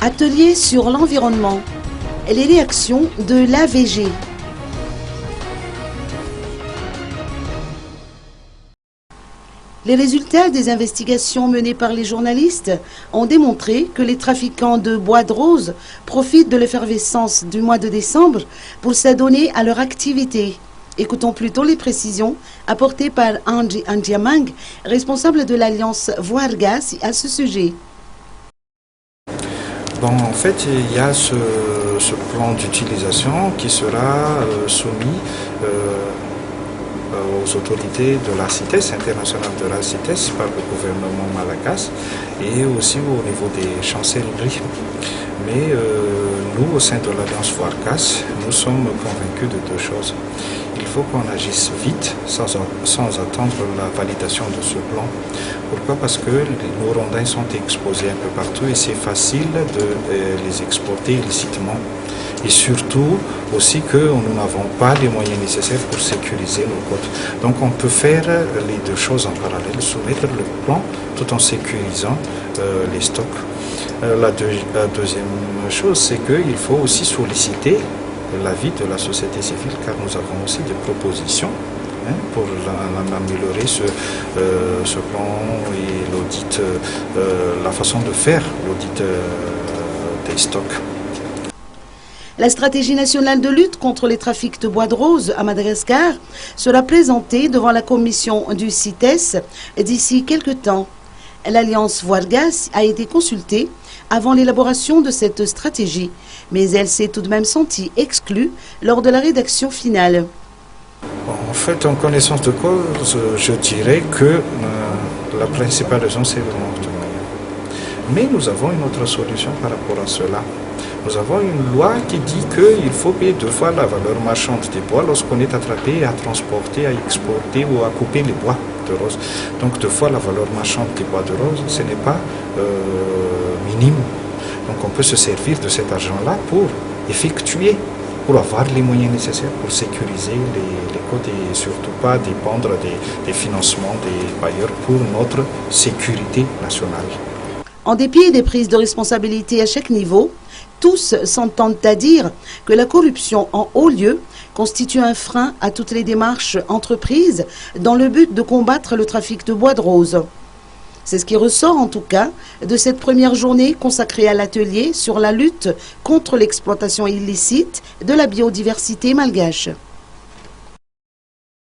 Atelier sur l'environnement et les réactions de l'AVG. Les résultats des investigations menées par les journalistes ont démontré que les trafiquants de bois de rose profitent de l'effervescence du mois de décembre pour s'adonner à leur activité. Écoutons plutôt les précisions apportées par Angie Andiamang, responsable de l'Alliance Voargas, à ce sujet. Bon, en fait, il y a ce plan d'utilisation qui sera soumis aux autorités de la CITES, internationale de la CITES, par le gouvernement malagasy et aussi au niveau des chancelleries. Mais nous, au sein de l'Alliance Voargas, nous sommes convaincus de deux choses. Il faut qu'on agisse vite, sans attendre la validation de ce plan. Pourquoi? Parce que nos rondins sont exposés un peu partout et c'est facile de les exporter illicitement. Et surtout aussi que nous n'avons pas les moyens nécessaires pour sécuriser nos côtes. Donc on peut faire les deux choses en parallèle, soumettre le plan tout en sécurisant les stocks. La deuxième chose, c'est qu'il faut aussi solliciter l'avis de la société civile, car nous avons aussi des propositions pour améliorer ce plan et l'audit, la façon de faire l'audit des stocks. La stratégie nationale de lutte contre les trafics de bois de rose à Madagascar sera présentée devant la commission du CITES d'ici quelques temps. L'Alliance Voargas a été consultée avant l'élaboration de cette stratégie, mais elle s'est tout de même sentie exclue lors de la rédaction finale. En fait, en connaissance de cause, je dirais que la principale raison, c'est le manque de moyens. Mais nous avons une autre solution par rapport à cela. Nous avons une loi qui dit qu'il faut payer 2 fois la valeur marchande des bois lorsqu'on est attrapé à transporter, à exporter ou à couper les bois de rose. Donc 2 fois la valeur marchande des bois de rose, ce n'est pas minime. Donc on peut se servir de cet argent-là pour effectuer, pour avoir les moyens nécessaires pour sécuriser les côtes et surtout pas dépendre des financements des bailleurs pour notre sécurité nationale. En dépit des prises de responsabilité à chaque niveau, tous s'entendent à dire que la corruption en haut lieu constitue un frein à toutes les démarches entreprises dans le but de combattre le trafic de bois de rose. C'est ce qui ressort en tout cas de cette première journée consacrée à l'atelier sur la lutte contre l'exploitation illicite de la biodiversité malgache.